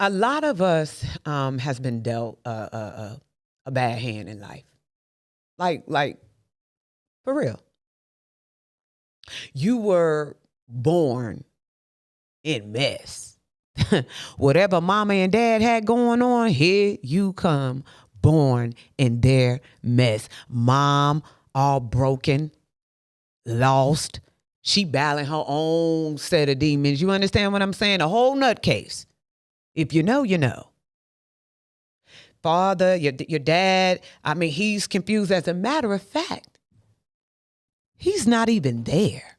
A lot of us has been dealt a bad hand in life. Like for real. You were born in mess. Whatever mama and dad had going on, here you come, born in their mess. Mom all broken, lost. She battling her own set of demons. You understand what I'm saying? A whole nutcase. If you know, you know. Father, your dad, he's confused. As a matter of fact, he's not even there.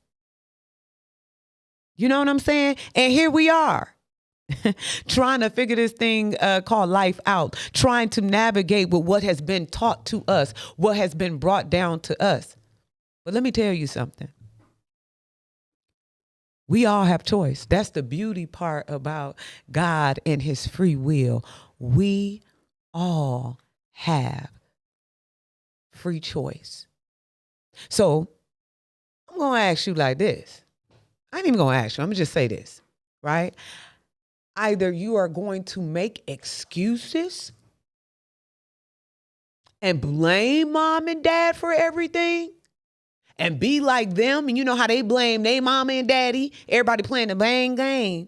You know what I'm saying? And here we are. Trying to figure this thing called life out, trying to navigate with what has been taught to us, what has been brought down to us. But let me tell you something. We all have choice. That's the beauty part about God and his free will. We all have free choice. So I'm going to ask you like this. I ain't even going to ask you. I'm going to just say this, right? Either you are going to make excuses and blame mom and dad for everything and be like them. And you know how they blame their mama and daddy, everybody playing the blame game.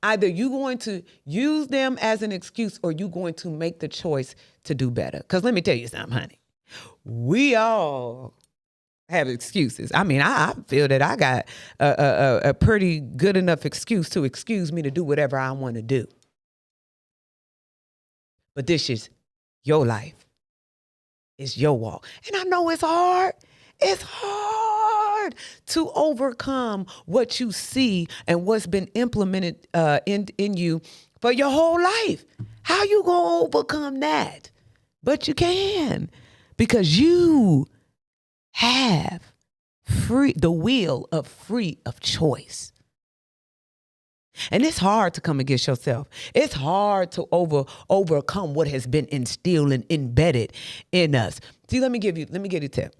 Either you going to use them as an excuse or you going to make the choice to do better. Because let me tell you something, honey. We all have excuses. I feel that I got a pretty good enough excuse to excuse me to do whatever I want to do. But this is your life. It's your walk. And I know it's hard. It's hard to overcome what you see and what's been implemented in you for your whole life. How you gonna overcome that? But you can, because you have the wheel of free of choice. And it's hard to come against yourself. It's hard to overcome what has been instilled and embedded in us. See, let me give you a tip.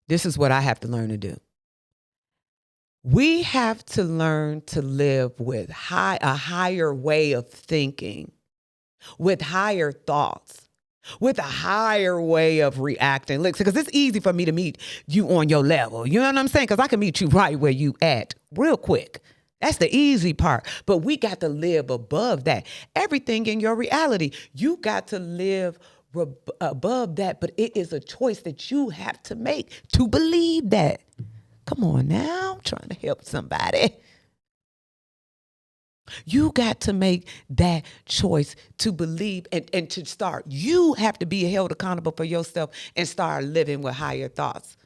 This is what I have to learn to do. We have to learn to live with a higher way of thinking, with higher thoughts, with a higher way of reacting. Look, because it's easy for me to meet you on your level. You know what I'm saying? Because I can meet you right where you at real quick. That's the easy part. But we got to live above that. Everything in your reality, you got to live above that. But it is a choice that you have to make to believe that. Come on now, I'm trying to help somebody. You got to make that choice to believe and to start. You have to be held accountable for yourself and start living with higher thoughts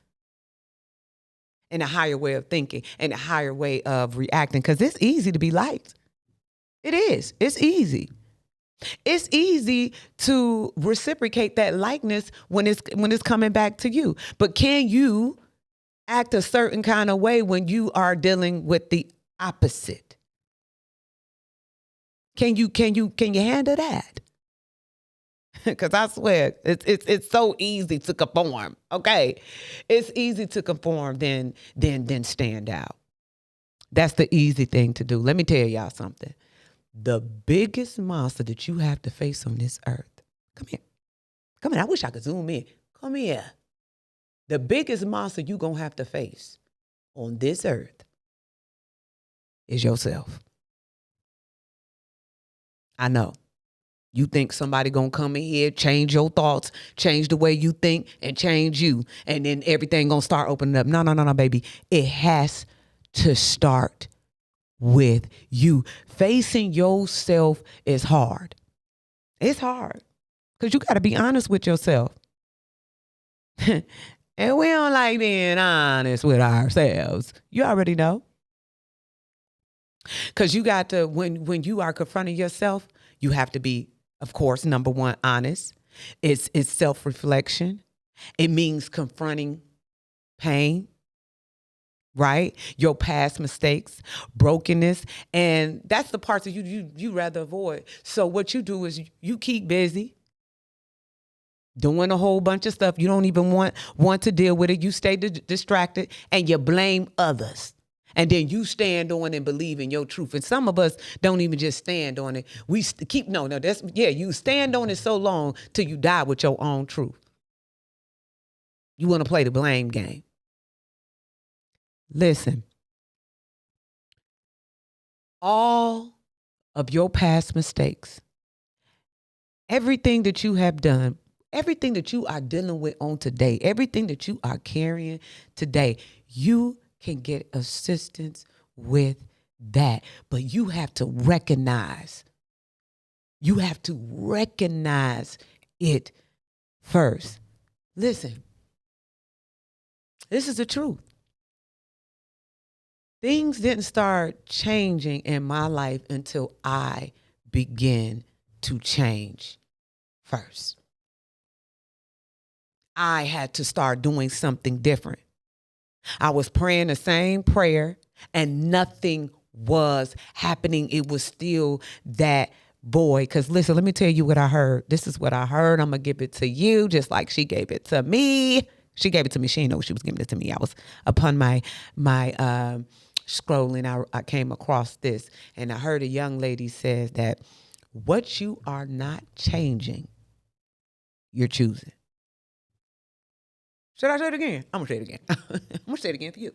and a higher way of thinking and a higher way of reacting, because it's easy to be liked. It is. It's easy. It's easy to reciprocate that likeness when it's coming back to you. But can you act a certain kind of way when you are dealing with the opposite? Can you handle that? Because I swear it's so easy to conform. Okay, it's easy to conform than stand out. That's the easy thing to do. Let me tell y'all something. The biggest monster that you have to face on this earth. Come here. I wish I could zoom in. Come here. The biggest monster you gonna have to face on this earth is yourself. I know. You think somebody gonna come in here, change your thoughts, change the way you think, and change you, and then everything gonna start opening up. No, baby. It has to start with you. Facing yourself is hard. It's hard because you got to be honest with yourself. And we don't like being honest with ourselves. You already know. Because you got to, when you are confronting yourself, you have to be, of course, number one, honest. It's self-reflection. It means confronting pain, right? Your past mistakes, brokenness. And that's the parts that you rather avoid. So what you do is you keep busy doing a whole bunch of stuff. You don't even want to deal with it. You stay distracted and you blame others. And then you stand on and believe in your truth. And some of us don't even just stand on it. We keep, no, that's, yeah, you stand on it so long till you die with your own truth. You want to play the blame game. Listen, all of your past mistakes, everything that you have done, everything that you are dealing with on today, everything that you are carrying today, you can get assistance with that. But you have to recognize it first. Listen, this is the truth. Things didn't start changing in my life until I began to change first. I had to start doing something different. I was praying the same prayer and nothing was happening. It was still that boy. Because listen, let me tell you what I heard. This is what I heard. I'm going to give it to you just like she gave it to me. She gave it to me. She didn't know she was giving it to me. I was upon my scrolling. I came across this and I heard a young lady says that what you are not changing, you're choosing. Should I say it again? I'm going to say it again. I'm going to say it again for you.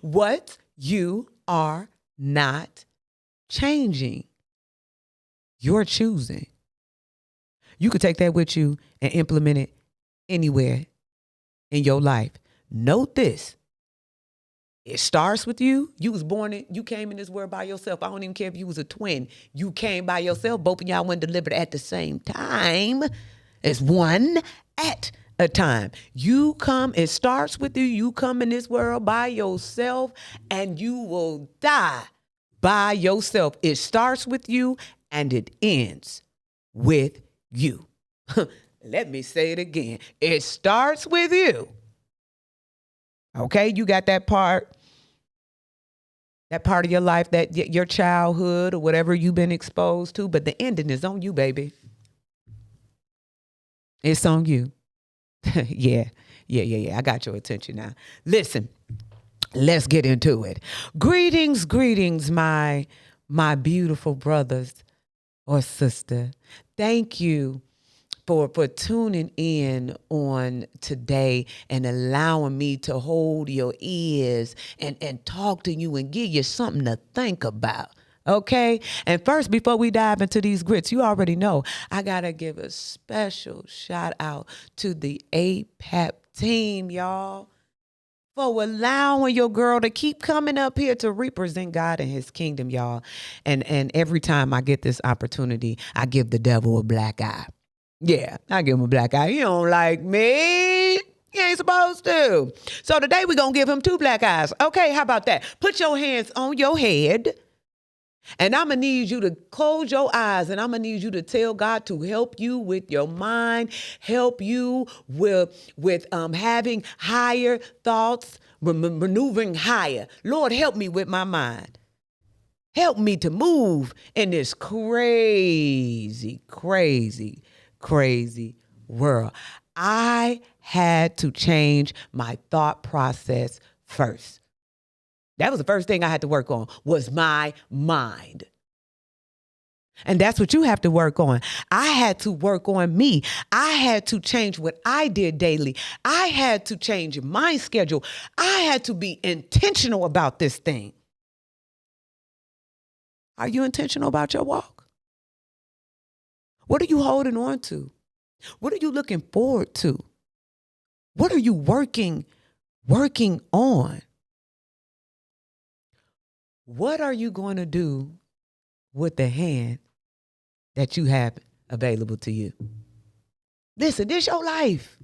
What you are not changing, you're choosing. You could take that with you and implement it anywhere in your life. Note this. It starts with you. You was born you came in this world by yourself. I don't even care if you was a twin. You came by yourself. Both of y'all weren't delivered at the same time. It's one at a time. You come, it starts with you. You come in this world by yourself and you will die by yourself. It starts with you and it ends with you. Let me say it again. It starts with you. Okay, you got that part of your life, that your childhood or whatever you've been exposed to, but the ending is on you, baby. It's on you. Yeah. I got your attention now. Listen, let's get into it. Greetings, my beautiful brothers or sister. Thank you for tuning in on today and allowing me to hold your ears and talk to you and give you something to think about. Okay. And first, before we dive into these grits, you already know I got to give a special shout out to the APAP team, y'all, for allowing your girl to keep coming up here to represent God and his kingdom, y'all. And every time I get this opportunity, I give the devil a black eye. Yeah, I give him a black eye. You don't like me. You ain't supposed to. So today we're going to give him 2 black eyes. Okay, how about that? Put your hands on your head. And I'm going to need you to close your eyes and I'm going to need you to tell God to help you with your mind, help you with having higher thoughts, maneuvering higher. Lord, help me with my mind. Help me to move in this crazy world. I had to change my thought process first. That was the first thing I had to work on, was my mind. And that's what you have to work on. I had to work on me. I had to change what I did daily. I had to change my schedule. I had to be intentional about this thing. Are you intentional about your walk? What are you holding on to? What are you looking forward to? What are you working on? What are you going to do with the hand that you have available to you? Listen, this your life.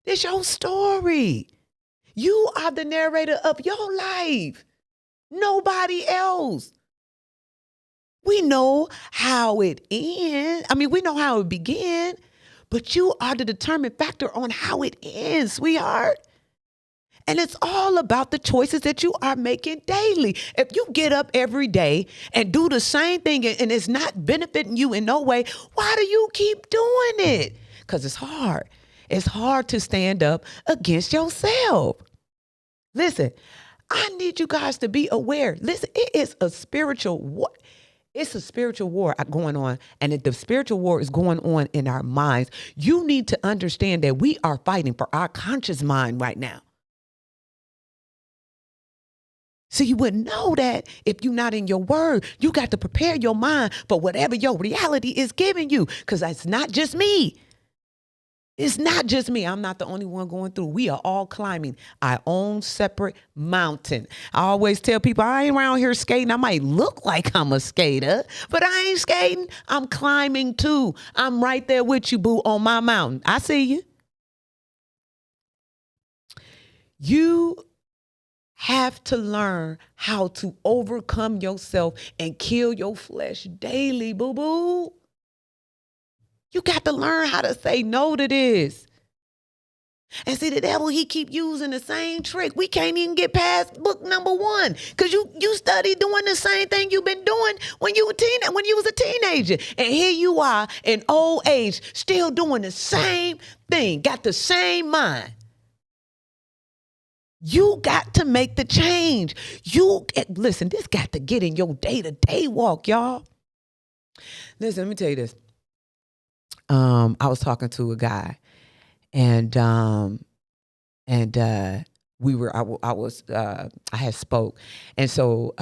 This your story. You are the narrator of your life. Nobody else. We know how it ends. I mean, we know how it began, but you are the determined factor on how it ends, sweetheart. And it's all about the choices that you are making daily. If you get up every day and do the same thing and it's not benefiting you in no way, why do you keep doing it? Because it's hard. It's hard to stand up against yourself. Listen, I need you guys to be aware. Listen, it is a spiritual war. It's a spiritual war going on. And if the spiritual war is going on in our minds, you need to understand that we are fighting for our conscious mind right now. So you wouldn't know that if you're not in your word. You got to prepare your mind for whatever your reality is giving you, because it's not just me. It's not just me. I'm not the only one going through. We are all climbing our own separate mountain. I always tell people I ain't around here skating. I might look like I'm a skater, but I ain't skating. I'm climbing too. I'm right there with you, boo, on my mountain. I see you. You have to learn how to overcome yourself and kill your flesh daily, boo-boo. You got to learn how to say no to this. And see, the devil, he keep using the same trick. We can't even get past book number 1 because you study doing the same thing you've been doing when you was a teenager. And here you are in old age, still doing the same thing, got the same mind. You got to make the change. Listen, this got to get in your day-to-day walk, y'all. Listen, let me tell you this. I was talking to a guy, and I had spoke, and so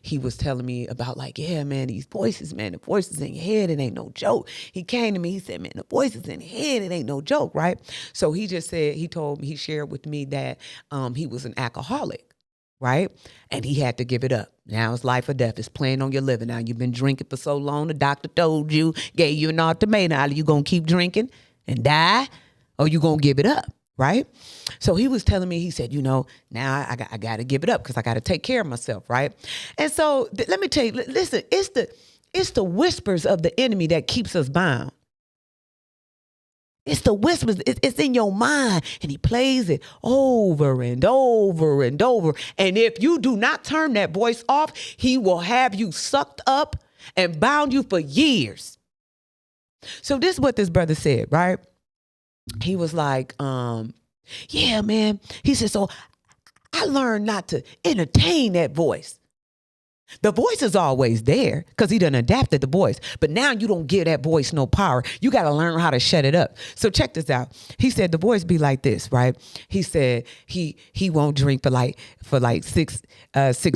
he was telling me about like, yeah, man, these voices, man, the voices in your head, it ain't no joke. He came to me, he said, man, the voices in your head, it ain't no joke, right? So he just said, he shared with me that he was an alcoholic. Right? And he had to give it up. Now it's life or death. It's playing on your liver. Now you've been drinking for so long. The doctor told you, gave you an ultimatum. Either you going to keep drinking and die, or you going to give it up. Right? So he was telling me, he said, now I got to give it up because I got to take care of myself. Right? And so let me tell you, listen, it's the whispers of the enemy that keeps us bound. It's the whispers. It's in your mind. And he plays it over and over and over. And if you do not turn that voice off, he will have you sucked up and bound you for years. So this is what this brother said, right? He was like, yeah, man. He said, so I learned not to entertain that voice. The voice is always there because he done adapted the voice. But now you don't give that voice no power. You got to learn how to shut it up. So check this out. He said the voice be like this, right? He said he won't drink for like 6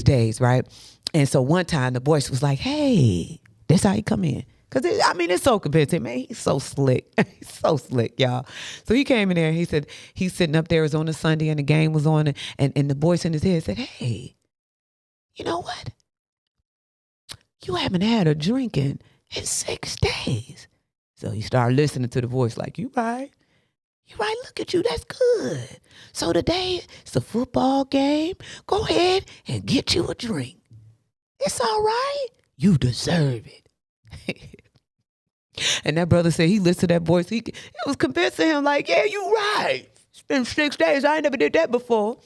days, right? And so one time the voice was like, hey, that's how he come in. Because, it's so convincing, man. He's so slick. He's so slick, y'all. So he came in there. He said he's sitting up there. It was on a Sunday and the game was on. And the voice in his head said, hey, you know what? You haven't had a drink in 6 days. So he started listening to the voice like, you right. Look at you. That's good. So today it's a football game. Go ahead and get you a drink. It's all right. You deserve it. And that brother said he listened to that voice. It was convincing him like, yeah, you right. It's been 6 days. I ain't never did that before.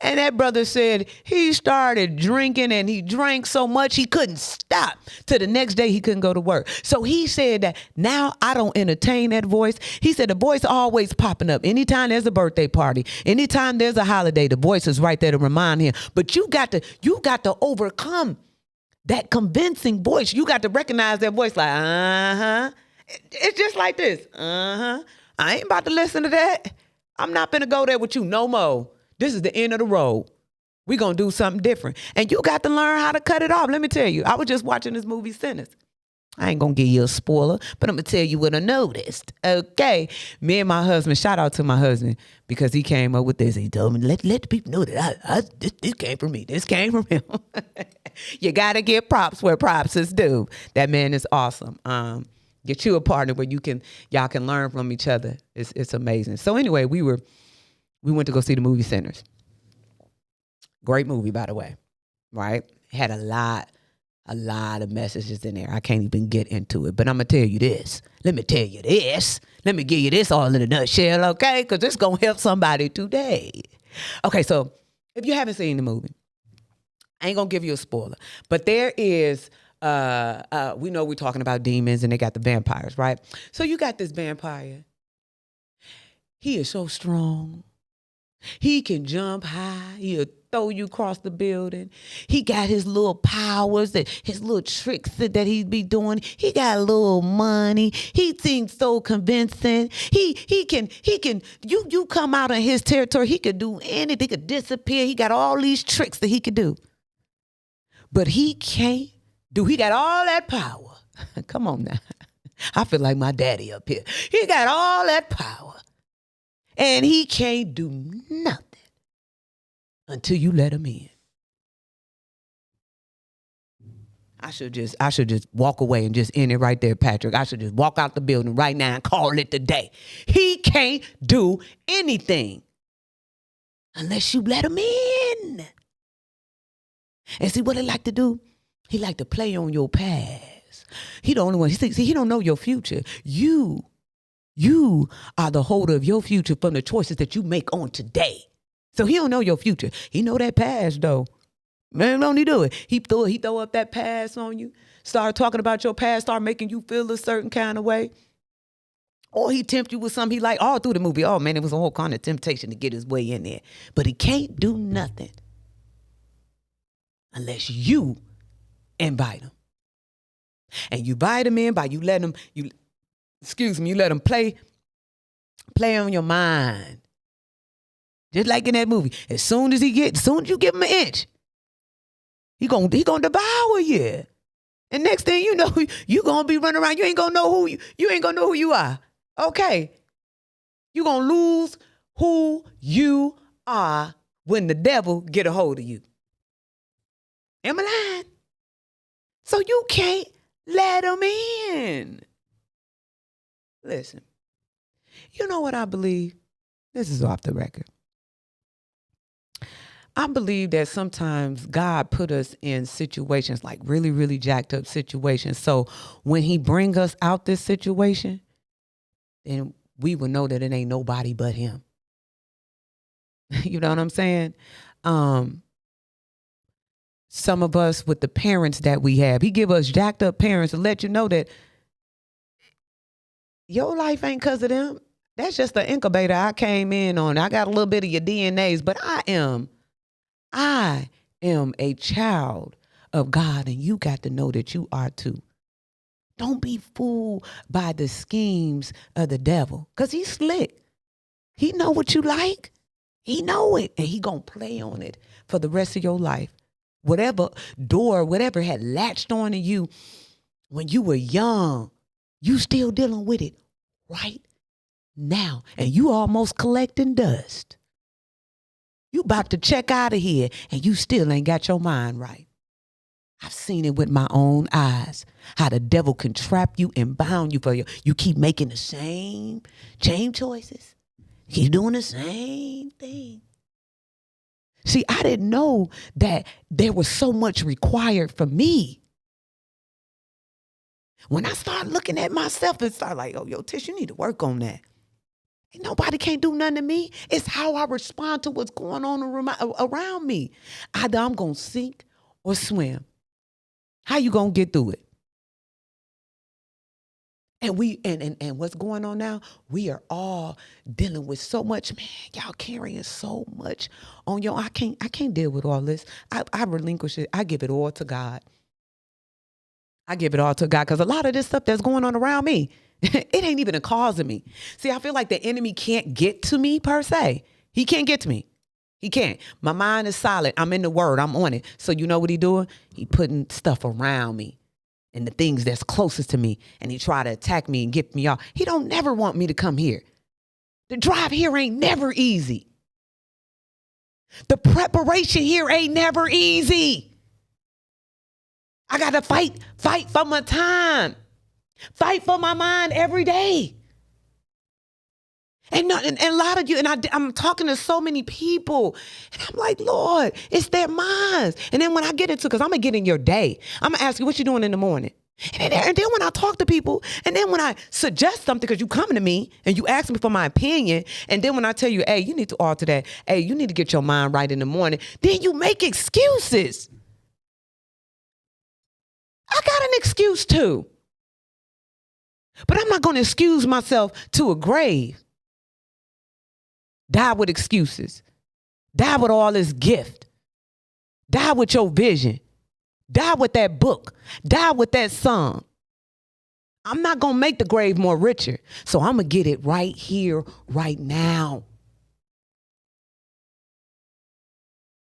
And that brother said he started drinking and he drank so much he couldn't stop. Till the next day he couldn't go to work. So he said that now I don't entertain that voice. He said the voice always popping up. Anytime there's a birthday party, anytime there's a holiday, the voice is right there to remind him. But you got to overcome that convincing voice. You got to recognize that voice like, It's just like this. I ain't about to listen to that. I'm not gonna go there with you no more. This is the end of the road. We're going to do something different. And you got to learn how to cut it off. Let me tell you, I was just watching this movie, Sinners. I ain't going to give you a spoiler, but I'm going to tell you what I noticed. Okay. Me and my husband, shout out to my husband, because he came up with this. He told me, let the people know that this came from me. This came from him. You got to give props where props is due. That man is awesome. Get you a partner where y'all can learn from each other. It's amazing. So anyway, we went to go see the movie Sinners. Great movie, by the way, right? Had a lot of messages in there. I can't even get into it, but I'm going to tell you this. Let me tell you this. Let me give you this all in a nutshell, okay? Because it's going to help somebody today. Okay, so if you haven't seen the movie, I ain't going to give you a spoiler, but there is, we know we're talking about demons and they got the vampires, right? So you got this vampire. He is so strong. He can jump high. He'll throw you across the building. He got his little powers, his little tricks that he be doing. He got a little money. He seems so convincing. He can you come out of his territory. He could do anything. He could disappear. He got all these tricks that he could do. But he can't do. He got all that power. Come on now. I feel like my daddy up here. He got all that power. And he can't do nothing until you let him in. I should just walk away and just end it right there, Patrick. I should just walk out the building right now and call it the day. He can't do anything unless you let him in. And see what he like to do? He like to play on your past. He the only one. He don't know your future. You are the holder of your future from the choices that you make on today. So he don't know your future. He know that past though. Man, don't he do it? He throw up that past on you. Start talking about your past. Start making you feel a certain kind of way. Or he tempt you with something he like all through the movie. Oh man, it was a whole kind of temptation to get his way in there. But he can't do nothing unless you invite him. And you invite him in by you let him play on your mind. Just like in that movie. As soon as you give him an inch, he gonna devour you. And next thing you know, you gonna be running around. You ain't gonna know who you are. Okay. You gonna lose who you are when the devil get a hold of you. Am I lying? So you can't let him in. Listen, you know what I believe? This is off the record. I believe that sometimes God put us in situations like really, really jacked up situations. So when he bring us out this situation, then we will know that it ain't nobody but him. You know what I'm saying? Some of us with the parents that we have, he give us jacked up parents to let you know that your life ain't because of them. That's just the incubator I came in on. I got a little bit of your DNAs, but I am a child of God, and you got to know that you are too. Don't be fooled by the schemes of the devil, because he's slick. He know what you like. He know it, and he gonna play on it for the rest of your life. Whatever door, whatever had latched on to you when you were young, you still dealing with it right now. And you almost collecting dust. You about to check out of here and you still ain't got your mind right. I've seen it with my own eyes, how the devil can trap you and bound you for you keep making the same choices. Keep doing the same thing. See, I didn't know that there was so much required for me. When I started looking at myself and started like, oh, yo, Tish, you need to work on that. And nobody can't do nothing to me. It's how I respond to what's going on around me. Either I'm going to sink or swim. How you going to get through it? And what's going on now? We are all dealing with so much, man. Y'all carrying so much on your. I can't deal with all this. I relinquish it. I give it all to God. I give it all to God because a lot of this stuff that's going on around me, it ain't even a cause of me. See, I feel like the enemy can't get to me per se. He can't get to me. He can't. My mind is solid. I'm in the word. I'm on it. So you know what he doing? He putting stuff around me and the things that's closest to me. And he try to attack me and get me off. He don't never want me to come here. The drive here ain't never easy. The preparation here ain't never easy. I got to fight for my time. Fight for my mind every day. And a lot of you, and I'm talking to so many people, and I'm like, Lord, it's their minds. And then when I get into, because I'm going to get in your day, I'm going to ask you, what you doing in the morning? And then when I talk to people, and then when I suggest something, because you coming to me, and you ask me for my opinion, and then when I tell you, hey, you need to alter that, hey, you need to get your mind right in the morning, then you make excuses. I got an excuse too. But I'm not going to excuse myself to a grave. Die with excuses. Die with all this gift. Die with your vision. Die with that book. Die with that song. I'm not going to make the grave more richer. So I'm going to get it right here, right now.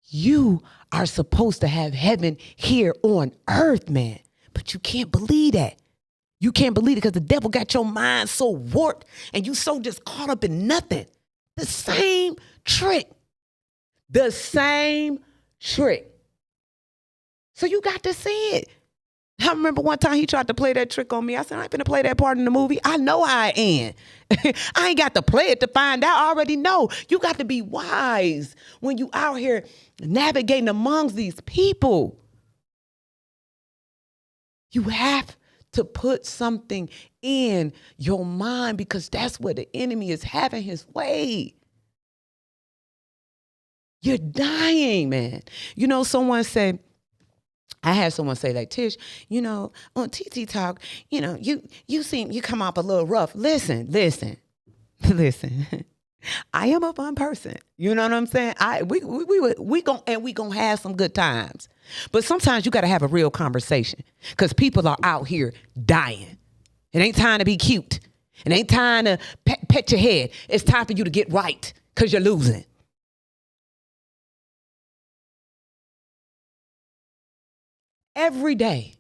You are supposed to have heaven here on earth, man. But you can't believe that. You can't believe it because the devil got your mind so warped and you so just caught up in nothing. The same trick. The same trick. So you got to see it. I remember one time he tried to play that trick on me. I said, I ain't finna play that part in the movie. I know how I end. I ain't got to play it to find out. I already know. You got to be wise when you out here navigating amongst these people. You have to put something in your mind because that's where the enemy is having his way. You're dying, man. You know, I had someone say like, Tish, you know, on TT Talk, you know, you come up a little rough. Listen. I am a fun person. You know what I'm saying? We gonna have some good times. But sometimes you got to have a real conversation because people are out here dying. It ain't time to be cute. It ain't time to pet your head. It's time for you to get right because you're losing. Every day,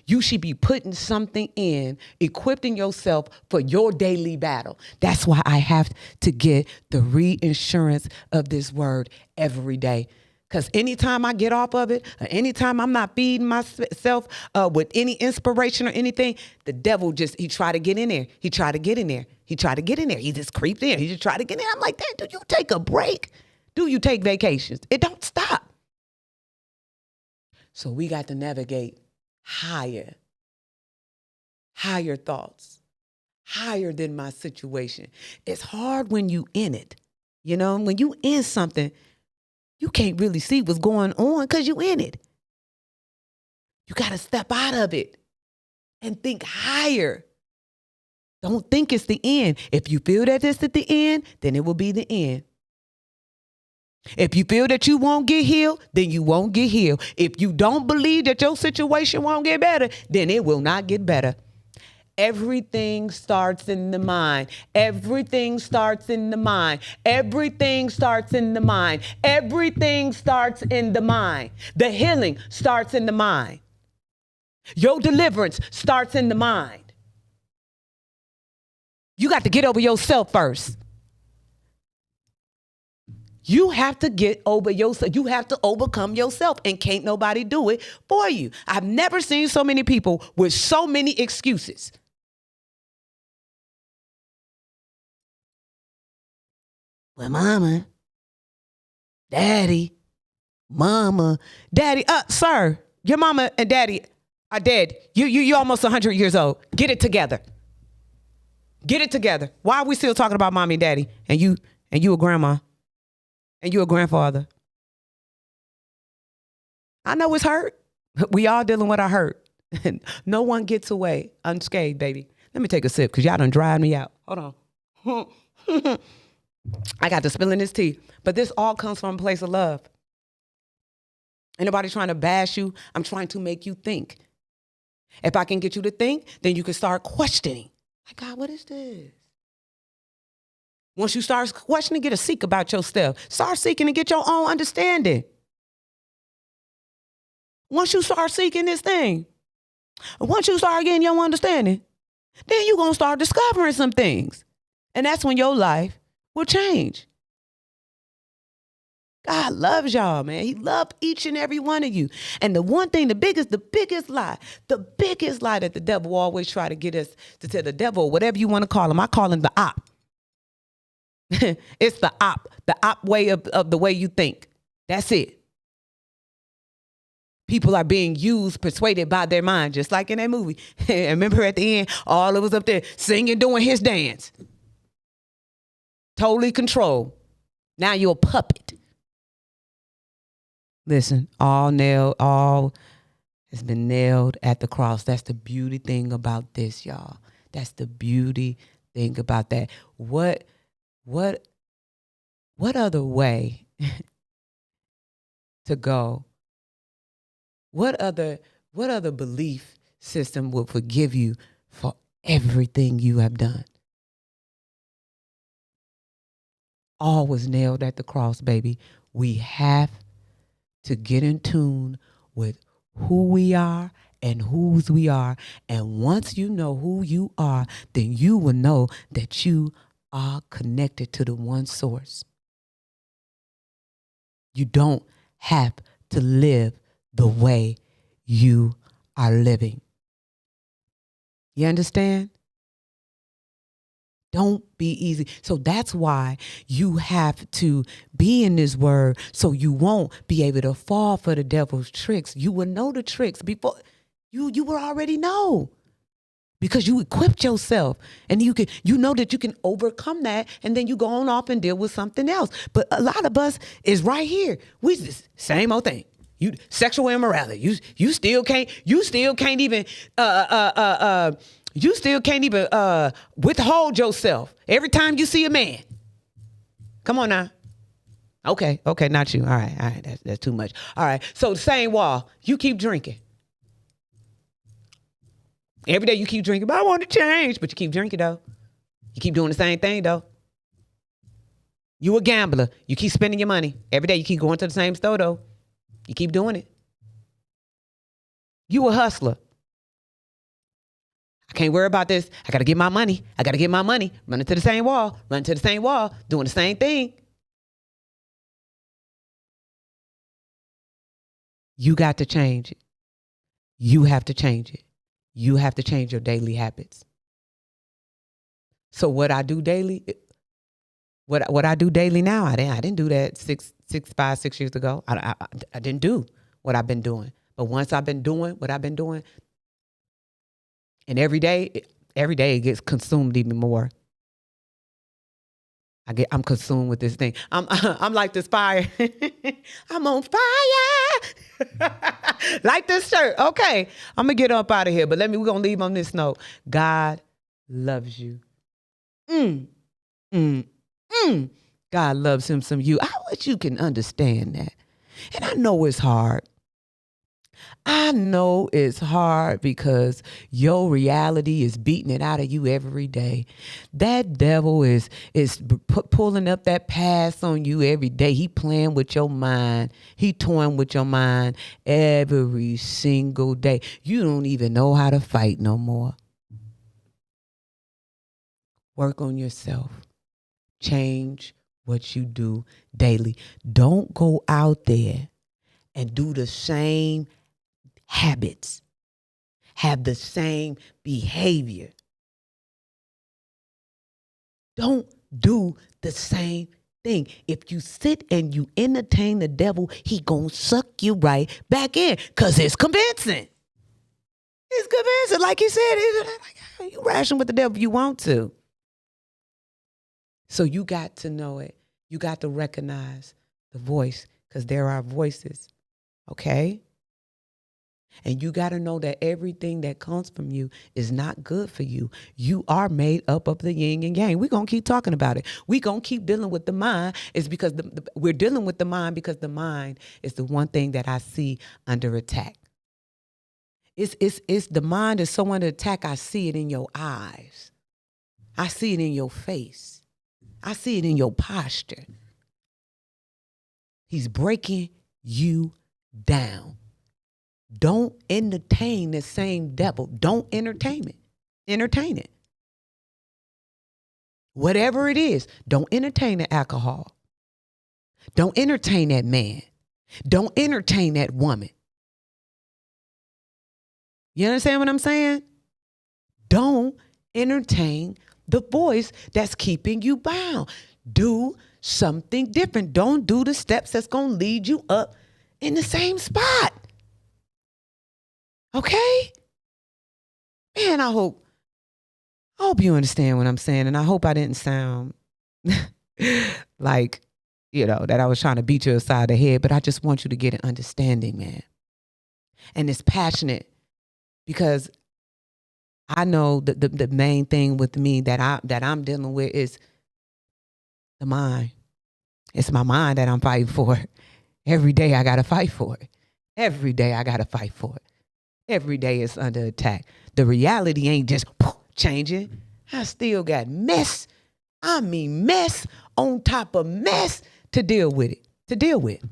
you should be putting something in, equipping yourself for your daily battle. That's why I have to get the reinsurance of this word every day. Because anytime I get off of it, or anytime I'm not feeding myself with any inspiration or anything, the devil he try to get in there. He just creeped in. He just try to get in. I'm like, Dad, do you take a break? Do you take vacations? It don't stop. So we got to navigate higher thoughts, higher than my situation. It's hard when you in it. You know, when you in something, you can't really see what's going on because you in it. You got to step out of it and think higher. Don't think it's the end. If you feel that it's at the end, then it will be the end. If you feel that you won't get healed, then you won't get healed. If you don't believe that your situation won't get better, then it will not get better. Everything starts in the mind. Everything starts in the mind. Everything starts in the mind. Everything starts in the mind. The healing starts in the mind. Your deliverance starts in the mind. You got to get over yourself first. You have to get over yourself. You have to overcome yourself, and can't nobody do it for you. I've never seen so many people with so many excuses. Well, mama, daddy, sir, your mama and daddy are dead. You're almost 100 years old. Get it together. Get it together. Why are we still talking about mommy and daddy and you a grandma? And you're a grandfather. I know it's hurt. We all dealing with our hurt. No one gets away unscathed, baby. Let me take a sip because y'all done dried me out. Hold on. I got to spill in this tea. But this all comes from a place of love. Ain't nobody trying to bash you. I'm trying to make you think. If I can get you to think, then you can start questioning. Like, God, what is this? Once you start questioning, get a seek about yourself. Start seeking and get your own understanding. Once you start seeking this thing, once you start getting your understanding, then you're going to start discovering some things. And that's when your life will change. God loves y'all, man. He loves each and every one of you. And the one thing, the biggest lie that the devil always try to get us to tell, the devil, whatever you want to call him, I call him the op. It's the op way of the way you think. That's it. People are being persuaded by their mind, just like in that movie. Remember at the end, all of us up there singing, doing his dance. Totally controlled. Now you're a puppet. Listen, all has been nailed at the cross. That's the beauty thing about this, y'all. That's the beauty thing about that. What what other way to go? What other belief system will forgive you for everything you have done? All was nailed at the cross, baby. We have to get in tune with who we are and whose we are. And once you know who you are, then you will know that you are connected to the one source. You don't have to live the way you are living. You understand? Don't be easy. So that's why you have to be in this word so you won't be able to fall for the devil's tricks. You will know the tricks before you will already know, because you equipped yourself and you know that you can overcome that, and then you go on off and deal with something else. But a lot of us is right here. We just same old thing. You sexual immorality. You still can't even withhold yourself every time you see a man. Come on now. Okay, not you. All right, that's too much. All right, so the same wall, you keep drinking. Every day you keep drinking, but I want to change. But you keep drinking, though. You keep doing the same thing, though. You a gambler. You keep spending your money. Every day you keep going to the same store, though. You keep doing it. You a hustler. I can't worry about this. I got to get my money. Running to the same wall. Doing the same thing. You got to change it. You have to change it. You have to change your daily habits. So what I do daily, what I do daily now, I didn't do that 6 years ago. I didn't do what I've been doing. But once I've been doing what I've been doing, and every day it gets consumed even more. I'm consumed with this thing. I'm like this fire. I'm on fire. Like this shirt. Okay. I'm gonna get up out of here. But we're gonna leave on this note. God loves you. God loves him some you. I wish you can understand that. And I know it's hard. Because your reality is beating it out of you every day. That devil is pulling up that past on you every day. He playing with your mind. He toying with your mind every single day. You don't even know how to fight no more. Work on yourself. Change what you do daily. Don't go out there and do the same habits, have the same behavior. Don't do the same thing. If you sit and you entertain the devil, he gonna suck you right back in, because it's convincing. It's convincing. Like he said, you ration with the devil if you want to. So you got to know it. You got to recognize the voice, because there are voices, okay? And you got to know that everything that comes from you is not good for you. You are made up of the yin and yang. We're going to keep talking about it. We're going to keep dealing with the mind. It's because we're dealing with the mind, because the mind is the one thing that I see under attack. It's the mind is so under attack. I see it in your eyes. I see it in your face. I see it in your posture. He's breaking you down. Don't entertain the same devil. Don't entertain it. Entertain it. Whatever it is, don't entertain the alcohol. Don't entertain that man. Don't entertain that woman. You understand what I'm saying? Don't entertain the voice that's keeping you bound. Do something different. Don't do the steps that's going to lead you up in the same spot. Okay? Man, I hope you understand what I'm saying. And I hope I didn't sound like, that I was trying to beat you aside the head. But I just want you to get an understanding, man. And it's passionate, because I know the main thing with me that I'm dealing with is the mind. It's my mind that I'm fighting for. Every day I got to fight for it. Every day I got to fight for it. Every day it's under attack. The reality ain't just changing. I still got mess. I mean mess on top of mess to deal with it. To deal with.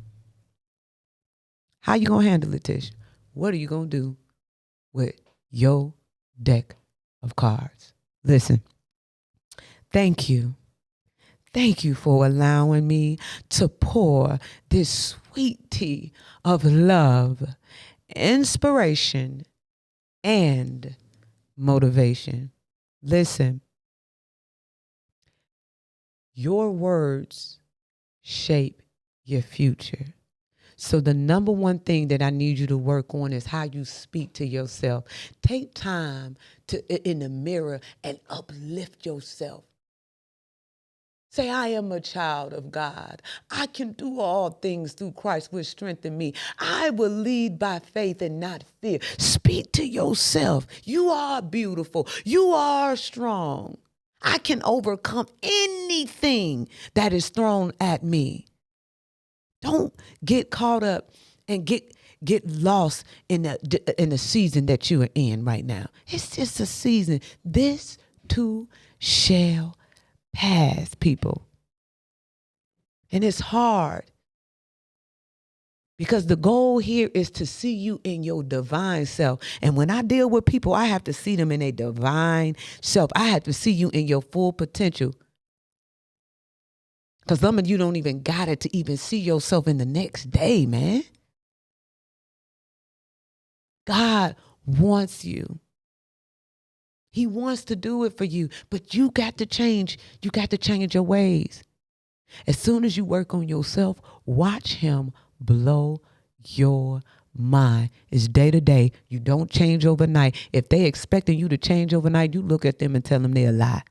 How you going to handle it, Tish? What are you going to do with your deck of cards? Listen, thank you. Thank you for allowing me to pour this sweet tea of love, inspiration, and motivation. Listen, your words shape your future. So the number one thing that I need you to work on is how you speak to yourself. Take time in the mirror and uplift yourself. Say, I am a child of God. I can do all things through Christ which strengthen me. I will lead by faith and not fear. Speak to yourself. You are beautiful. You are strong. I can overcome anything that is thrown at me. Don't get caught up and get lost in the season that you are in right now. It's just a season. This too shall pass, people. And it's hard because the goal here is to see you in your divine self. And when I deal with people, I have to see them in a divine self. I have to see you in your full potential. Because some of you don't even got it to even see yourself in the next day, man. God wants you. He wants to do it for you, but you got to change. You got to change your ways. As soon as you work on yourself, watch him blow your mind. It's day to day. You don't change overnight. If they expecting you to change overnight, you look at them and tell them they're a lie.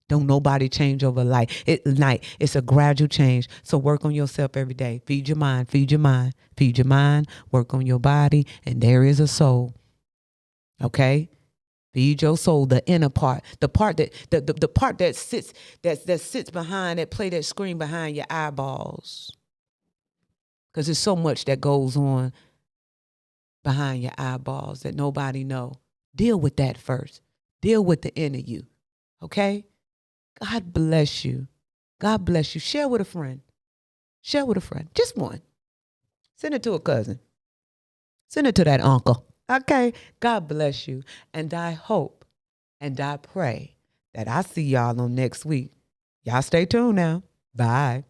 Don't nobody change overnight. It's a gradual change. So work on yourself every day. Feed your mind, feed your mind, feed your mind, work on your body, and there is a soul. Okay? Feed your soul, the inner part, the part that the part that sits behind, that play that screen behind your eyeballs. Because there's so much that goes on behind your eyeballs that nobody know. Deal with that first. Deal with the inner you. Okay? God bless you. God bless you. Share with a friend. Share with a friend. Just one. Send it to a cousin. Send it to that uncle. Okay? God bless you. And I hope and I pray that I see y'all on next week. Y'all stay tuned now. Bye.